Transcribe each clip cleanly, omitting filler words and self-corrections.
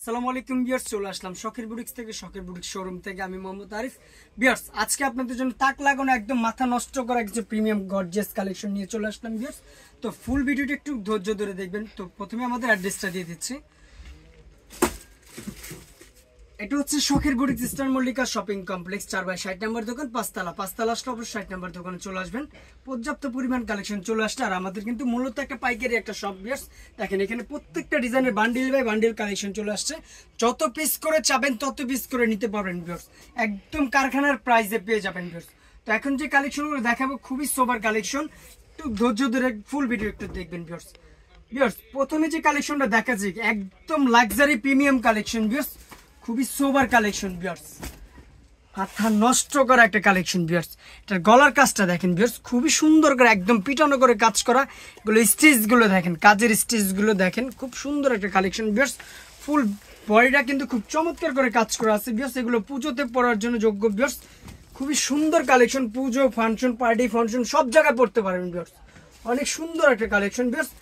আসসালামু আলাইকুম ভিউয়ার্স, চলে আসলাম শখের বুটিক্স থেকে, শখের বুটিক্স শোরুম থেকে। আমি মোহাম্মদ আরিফ। ভিউয়ার্স, আজকে আপনাদের জন্য তাক লাগানো একদম মাথা নষ্ট করা কিছু প্রিমিয়াম গর্জিয়াস কালেকশন নিয়ে চলে আসলাম ভিউয়ার্স। তো ফুল ভিডিওটি একটু ধৈর্য ধরে দেখবেন। তো প্রথমে আমাদের অ্যাড্রেসটা দিয়ে দিচ্ছি। এটা হচ্ছে শখের boutiques eastern Mallika shopping complex, 4/60 নম্বর দোকান, পাঁচতলা আসলে অবশ্যই 60 নম্বর দোকানে চলে আসবেন। পর্যাপ্ত পরিমাণ কালেকশন চলে আসছে। আর আমাদের কিন্তু মূলত একটা পাইকারি একটা শপ ভিউয়ার্স। দেখেন এখানে প্রত্যেকটা ডিজাইনের বান্ডিল বাই বান্ডিল কালেকশন চলে আসছে। যত পিস করে চাবেন তত পিস করে নিতে পারবেন ভিউয়ার্স, একদম কারখানার প্রাইসে পেয়ে যাবেন ভিউয়ার্স। তো এখন যে কালেকশনগুলো দেখাবো খুবই সোবার কালেকশন, একটু ধৈর্য ধরে ফুল ভিডিও একটু দেখবেন ভিউয়ার্স। প্রথমে যে কালেকশনটা দেখাচ্ছি একদম লাক্সারি প্রিমিয়াম কালেকশন ভিউয়ার্স, খুবই সোবার কালেকশন ভিউয়ার্স, মাথা নষ্ট করা একটা কালেকশন ভিউয়ার্স। এটার গলার কাজটা দেখেন ভিউয়ার্স, খুবই সুন্দর করে একদম পিটানো করে কাজ করা। এগুলো স্টিচগুলো দেখেন, কাজের স্টিচগুলো দেখেন, খুব সুন্দর একটা কালেকশন ভিউয়ার্স। ফুল বডিটা কিন্তু খুব চমৎকার করে কাজ করা আছে ভিউয়ার্স। এগুলো পুজোতে পরার জন্য যোগ্য ভিউয়ার্স, খুবই সুন্দর কালেকশন। পুজো ফাংশন পার্টি ফাংশন সব জায়গায় পড়তে পারবেন ভিউয়ার্স, অনেক সুন্দর একটা কালেকশন ভিউয়ার্স।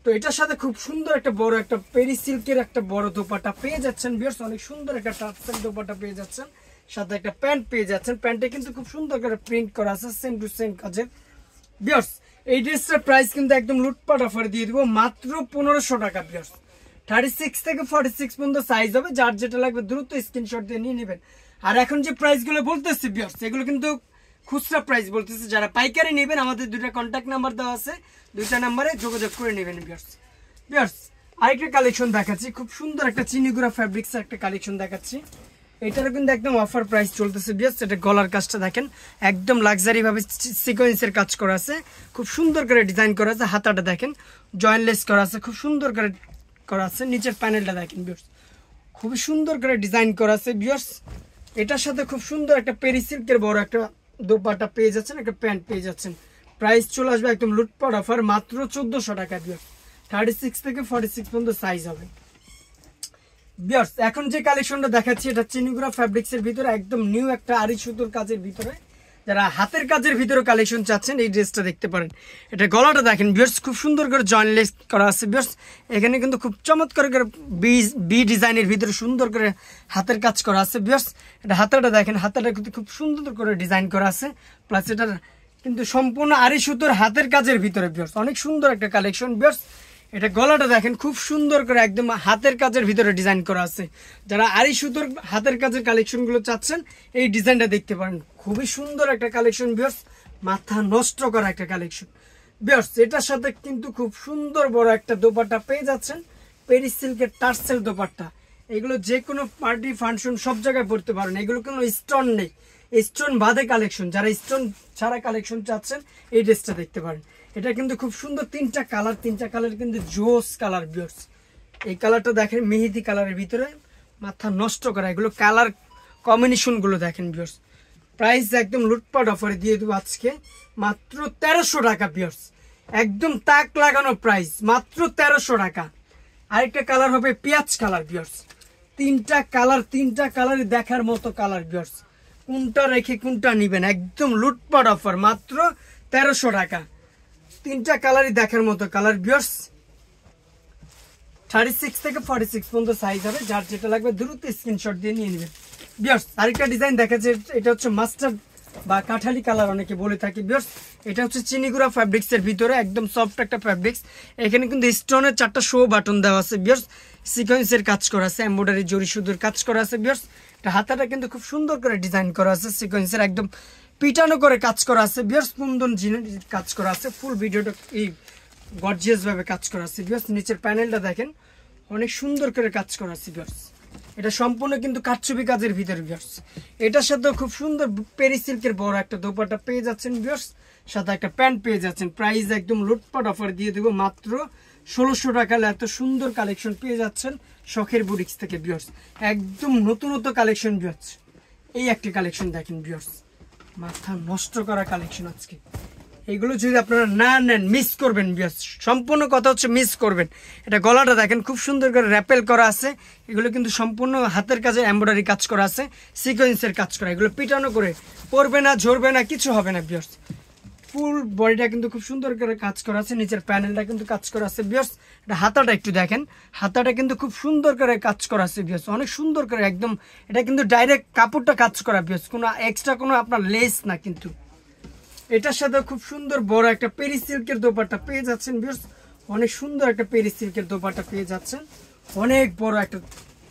তো এটার সাথে খুব সুন্দর একটা বড় একটা পেরি সিল্কের একটা বড় দোপাট্টা পেয়ে যাচ্ছেন ভিউয়ার্স, অনেক সুন্দর একটা টার্সেল দোপাট্টা পেয়ে যাচ্ছেন, সাথে একটা প্যান্ট পেয়ে যাচ্ছেন। প্যান্টে কিন্তু খুব সুন্দর করে প্রিন্ট করা আছে সেম টু সেম কাজের ভিউয়ার্স। এই ড্রেসটার প্রাইস কিন্তু একদম লুটপাট অফার দিয়ে দিব মাত্র 1500 টাকা ভিউয়ার্স। 36 থেকে 46 পর্যন্ত সাইজ হবে, যার যেটা লাগবে দ্রুত স্ক্রিনশট দিয়ে নিয়ে নেবেন। আর এখন যে প্রাইসগুলো বলতেছি ভিউয়ার্স, এগুলো কিন্তু খুচরা প্রাইস বলতেছে। যারা পাইকারি নেবেন আমাদের দুইটা কন্ট্যাক্ট নাম্বার দেওয়া আছে, দুইটা নাম্বারে যোগাযোগ করে নেবেন ভিউয়ার্স। আরেকটা কালেকশন দেখাচ্ছি, খুব সুন্দর একটা চিনিগুড়া ফ্যাব্রিক্স একটা কালেকশন দেখাচ্ছি। এটারও কিন্তু একদম অফার প্রাইস চলতেছে ভিউয়ার্স। এটা গলার কাজটা দেখেন, একদম লাক্সারি ভাবে সিকোয়েন্সের কাজ করা আছে, খুব সুন্দর করে ডিজাইন করা আছে। হাতাটা দেখেন জয়েন্টলেস করা আছে, খুব সুন্দর করে করা আছে। নিচের প্যানেলটা দেখেন ভিউয়ার্স, খুবই সুন্দর করে ডিজাইন করা আছে ভিউয়ার্স। এটার সাথে খুব সুন্দর একটা পেরি সিল্কের বড় একটা দোপাট্টা পেয়ে যাচ্ছেন, একটা প্যান্ট পেয়ে যাচ্ছেন। প্রাইস চলে আসবে একদম লুটপাট অফার মাত্র 1400 টাকা ভিউয়ার্স। 36 থেকে 46 পর্যন্ত সাইজ হবে ভিউয়ার্স। এখন যে কালেকশনটা দেখাচ্ছি এটা চিনিগুড়া ফ্যাব্রিক্স এর ভিতরে একদম নিউ একটা আরি সুতোর কাজের ভিতরে। যারা হাতের কাজের ভিতরে কালেকশন চাচ্ছেন এই ড্রেসটা দেখতে পারেন। এটা গলাটা দেখেন ভিউয়ার্স, খুব সুন্দর করে জয়েন্টলেস করা আছে ভিউয়ার্স। এখানে কিন্তু খুব চমৎকার করে বি ডিজাইনের ভিতরে সুন্দর করে হাতের কাজ করা আছে ভিউয়ার্স। এটা হাতাটা দেখেন, হাতাটা কিন্তু খুব সুন্দর করে ডিজাইন করা আছে, প্লাস এটার কিন্তু সম্পূর্ণ আরি সুতোর হাতের কাজের ভিতরে ভিউয়ার্স, অনেক সুন্দর একটা কালেকশন ভিউয়ার্স। এটা গলাটা দেখেন খুব সুন্দর করে একদম হাতের কাজের ভিতরে ডিজাইন করা আছে। যারা আরি সুতোর হাতের কাজের কালেকশনগুলো চাচ্ছেন এই ডিজাইনটা দেখতে পারেন, খুবই সুন্দর একটা কালেকশন ভিউয়ার্স, মাথা নষ্ট করা একটা কালেকশন ভিউয়ার্স। এটার সাথে কিন্তু খুব সুন্দর বড় একটা দোপাট্টা পেয়ে যাচ্ছেন, পেরি সিল্কের টার্সেল দোপাট্টা। এগুলো যে কোনো পার্টি ফাংশন সব জায়গায় পড়তে পারেন, এগুলো কোনো স্টোন নেই, স্টোন বাদে কালেকশন। যারা স্টোন ছাড়া কালেকশন চাচ্ছেন এই ড্রেসটা দেখতে পারেন। এটা কিন্তু খুব সুন্দর, তিনটা কালার কিন্তু জোস কালার ভিউয়ার্স। এই কালারটা দেখেন মেহেদি কালারের ভিতরে, মাথা নষ্ট করা। এগুলো কালার কম্বিনেশন গুলো দেখেন ভিউয়ার্স। প্রাইস একদম লুটপাট অফারে দিয়ে দেবো আজকে মাত্র 1300 টাকা ভিউয়ার্স, একদম তাক লাগানো প্রাইস মাত্র 1300 টাকা। আরেকটা কালার হবে পেঁয়াজ কালার ভিউয়ার্স। তিনটা কালারই দেখার মতো কালার ভিউয়ার্স, কোনটা রেখে কোনটা নিবেন, একদম লুটপাট অফার মাত্র 1300 টাকা। তিনটা কালারই দেখার মতো কালার ভিউয়ার্স। 36 থেকে 46 পর্যন্ত সাইজ হবে, যার যেটা লাগবে দ্রুত স্ক্রিনশট দিয়ে নিয়ে নেবেন ভিউয়ার্স। আরেকটা ডিজাইন দেখাচ্ছে, এটা হচ্ছে মাস্টার্ড বা কাঠালি কালার অনেকে বলে থাকি ভিউয়ার্স। এটা হচ্ছে চিনিগুড়া ফ্যাব্রিক্স এর ভিতরে একদম সফট একটা ফ্যাব্রিক্স। এখানে কিন্তু স্টোনের 4টা শো বাটন দেওয়া আছে ভিউয়ার্স, সিকোয়েন্সের কাজ করা আছে, এমব্রয়ডারি জরি সুতোর কাজ করা আছে ভিউয়ার্স। এটা হাতাটা কিন্তু খুব সুন্দর করে ডিজাইন করা আছে, সিকোয়েন্সের একদম পিটানো করে কাজ করা আছে ভিউয়ার্স, কুন্দন জিনের কাজ করা আছে। ফুল ভিডিওটা এই গর্জিয়াস ভাবে কাজ করা আছে ভিউয়ার্স। নিচের প্যানেলটা দেখেন অনেক সুন্দর করে কাজ করা আছে ভিউয়ার্স। এটা সম্পূর্ণ কিন্তু কারচুপি কাজের ভিতরে ভিউয়ার্স। এটার সাথে খুব সুন্দর পেরি সিল্কের বড় একটা দোপাট্টা পেয়ে যাচ্ছেন ভিউয়ার্স, সাথে একটা প্যান্ট পেয়ে যাচ্ছেন। প্রাইস একদম লুটপাট অফার দিয়ে দেবো মাত্র 1600 টাকা। এত সুন্দর কালেকশন পেয়ে যাচ্ছেন শখের বুটিক্স থেকে ভিউয়ার্স, একদম নতুনত্ব কালেকশন ভিউয়ার্স। এই একটা কালেকশন দেখেন ভিউয়ার্স, মাথা নষ্ট করা কালেকশন আজকে। এগুলো যদি আপনারা না নেন মিস করবেন ভিউয়ার্স, সম্পূর্ণ কথা হচ্ছে মিস করবেন। এটা গলাটা দেখেন খুব সুন্দর করে র্যাপেল করা আছে, এগুলো কিন্তু সম্পূর্ণ হাতের কাজে এমব্রয়ডারি কাজ করা আছে, সিকোয়েন্সের কাজ করা। এগুলো পিটানো করে পরবে না, ঝরবে না, কিছু হবে না ভিউয়ার্স। ফুল বডিটা কিন্তু খুব সুন্দর করে কাজ করা আছে, নিচের প্যানেলটা কিন্তু কাজ করা আছে ভিউয়ার্স। এটা হাতাটা একটু দেখেন, হাতাটা কিন্তু খুব সুন্দর করে কাজ করা আছে ভিউয়ার্স, অনেক সুন্দর করে একদম। এটা কিন্তু ডাইরেক্ট কাপড়টা কাজ করা ভিউয়ার্স, কোনো এক্সট্রা কোনো আপনার লেস না কিন্তু। এটার সাথে খুব সুন্দর বড় একটা পেরি সিল্কের দোপাট্টা পেয়ে যাচ্ছেন ভিউয়ার্স, অনেক সুন্দর একটা পেরি সিল্কের দোপাট্টা পেয়ে যাচ্ছেন, অনেক বড় একটা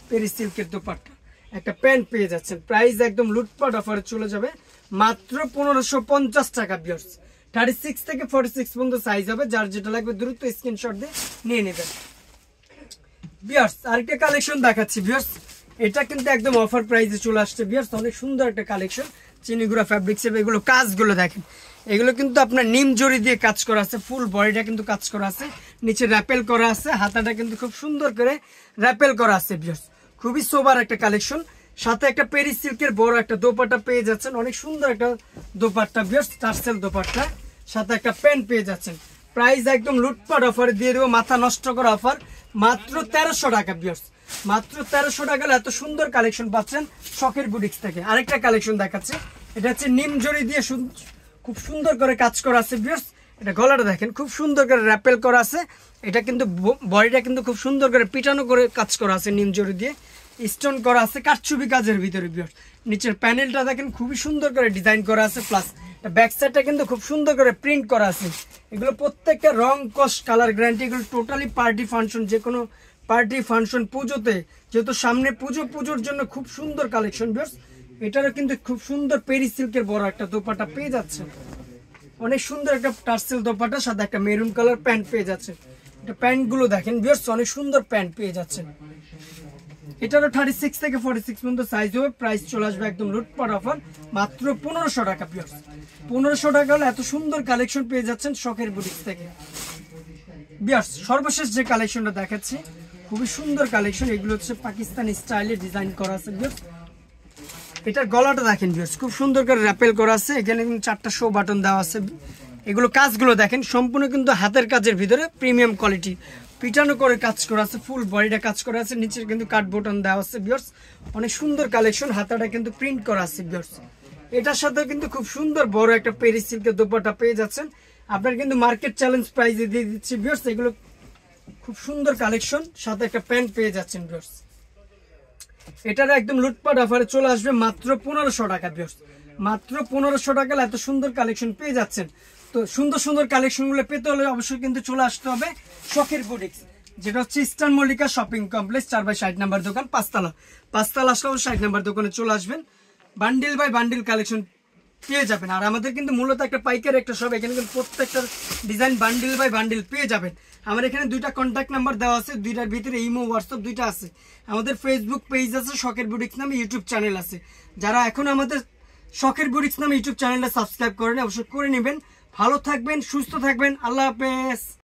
পেরি সিল্কের দোপাট্টা, একটা প্যান্ট পেয়ে যাচ্ছেন। প্রাইস একদম লুটপাট অফারে চলে যাবে মাত্র 1550 টাকা ভিউয়ার্স। 36 থেকে 46 পর্যন্ত সাইজ হবে, যার যেটা লাগবে দ্রুত স্ক্রিনশট দিয়ে নিয়ে নেবেন ভিউয়ার্স। আরেকটা কালেকশন দেখাচ্ছি ভিউয়ার্স, এটা কিন্তু একদম অফার প্রাইসে চলে আসছে ভিউয়ার্স, অনেক সুন্দর একটা কালেকশন চিনিগুড়া ফ্যাব্রিক্সের। এগুলো কাজগুলো দেখেন, এগুলো কিন্তু আপনার নিম জড়ি দিয়ে কাজ করা আছে, ফুল বডিটা কিন্তু কাজ করা আছে, নিচে র্যাপেল করা আছে, হাতাটা কিন্তু খুব সুন্দর করে র্যাপেল করা আছে ভিউয়ার্স। খুবই সোবার একটা কালেকশন, সাথে একটা পেরি সিল্কের বড় একটা দোপাট্টা পেয়ে যাচ্ছেন, অনেক সুন্দর একটা দোপাট্টা ভিউয়ার্স, টার্সেল দোপাট্টা, সাথে একটা প্যান্ট পেয়ে যাচ্ছেন। প্রাইস একদম লুটপাট অফারে দিয়ে দেবো, মাথা নষ্ট করা অফার, মাত্র 1300 টাকা ভিউয়ার্স, মাত্র 1300 টাকা। এত সুন্দর কালেকশন পাচ্ছেন শখের বুটিক্স থেকে। আরেকটা কালেকশন দেখাচ্ছে, এটা হচ্ছে নিম জড়ি দিয়ে খুব সুন্দর করে কাজ করা আছে ভিউয়ার্স। এটা গলাটা দেখেন, খুব সুন্দর করে র্যাপেল করা আছে, এটা কিন্তু বডিটা কিন্তু খুব সুন্দর করে পিটানো করে কাজ করা আছে, নিম জড়ি দিয়ে স্টোন করা আছে কারচুপি কাজের ভিতরে ভিউয়ার্স। নিচের প্যানেলটা দেখেন খুবই সুন্দর করে ডিজাইন করা আছে, প্লাস ব্যাক সাইডটা কিন্তু খুব সুন্দর করে প্রিন্ট করা আছে। এগুলো প্রত্যেকটা রং কস কালার গ্যারান্টি, এগুলো টোটালি পার্টি ফাংশন, যে কোনো পার্টি ফাংশন পুজোতে, যেহেতু সামনে পুজোর জন্য খুব সুন্দর কালেকশন ভিউয়ার্স। এটারও কিন্তু খুব সুন্দর পেরি সিল্কের বড় একটা দোপাট্টা পেয়ে যাচ্ছে, অনেক সুন্দর একটা টার্সেল দোপাট্টা, সাথে একটা মেরুন কালার প্যান্ট পেয়ে যাচ্ছে। এটা প্যান্টগুলো দেখেন ভিউয়ার্স, অনেক সুন্দর প্যান্ট পেয়ে যাচ্ছেন। এটারও 36 থেকে 46 পর্যন্ত সাইজ হবে, প্রাইস চলে আসবে একদম লুটপাট অফার মাত্র 1500 টাকা ভিউয়ার্স। 1500 টাকা হলে এত সুন্দর কালেকশন পেয়ে যাচ্ছেন শখের বুটিক্স থেকে ভিউয়ার্স। সর্বশেষ যে কালেকশনটা দেখাচ্ছি, খুবই সুন্দর কালেকশন, এগুলো হচ্ছে পাকিস্তানি স্টাইলে ডিজাইন করা আছে ভিউয়ার্স। এটার গলাটা দেখেন ভিউয়ার্স, খুব সুন্দর করে র্যাপেল করা আছে, এখানে কিন্তু 4টা শো বাটন দেওয়া আছে। এগুলো কাজগুলো দেখেন সম্পূর্ণ কিন্তু হাতের কাজের ভিতরে প্রিমিয়াম কোয়ালিটি, পিটানো করে কাজ করা আছে, ফুল বডিটা কাজ করা আছে, নিচে কিন্তু কাট বটন দেওয়া আছে ভিউয়ার্স। অনেক সুন্দর কালেকশন, হাতাটা কিন্তু প্রিন্ট করা আছে ভিউয়ার্স। এটার সাথে কিন্তু খুব সুন্দর বড় একটা পেরি সিল্কের দোপাট্টা পেয়ে যাচ্ছেন। আপনার কিন্তু মার্কেট চ্যালেঞ্জ প্রাইসে দিয়ে দিচ্ছি ভিউয়ার্স। এগুলো খুব সুন্দর কালেকশন, সাথে একটা প্যান্ট পেয়ে যাচ্ছেন ভিউয়ার্স। এটার একদম লুটপাট অফারে চলে আসবে মাত্র 1500 টাকা ভিউয়ার্স, মাত্র 1500 টাকা এত সুন্দর কালেকশন পেয়ে যাচ্ছেন। তো সুন্দর সুন্দর কালেকশনগুলো পেতে হলে অবশ্যই কিন্তু চলে আসতে হবে শখের বুটিক্স, যেটা হচ্ছে eastern Mallika shopping complex 4/60 number দোকান, পাঁচতলা আসলে 60 নাম্বার দোকানে চলে আসবেন। বান্ডিল বাই বান্ডিল কালেকশন পেয়ে যাবেন। আর আমাদের কিন্তু মূলত একটা পাইকারি একটা শপ, এখানে কিন্তু প্রত্যেকটা ডিজাইন বান্ডিল বাই বান্ডিল পেয়ে যাবেন। আমার এখানে 2টা কন্ট্যাক্ট নাম্বার দেওয়া আছে, 2টার ভিতরে ইমো হোয়াটসঅ্যাপ 2টা আছে। আমাদের ফেসবুক পেজ আছে, শখের বুটিক্স নামে ইউটিউব চ্যানেল আছে। যারা এখন আমাদের শখের বুটিক্স নামে ইউটিউব চ্যানেলটা সাবস্ক্রাইব করেন, অবশ্যই করে নেবেন। ভালো থাকবেন, সুস্থ থাকবেন, আল্লাহ হাফেজ।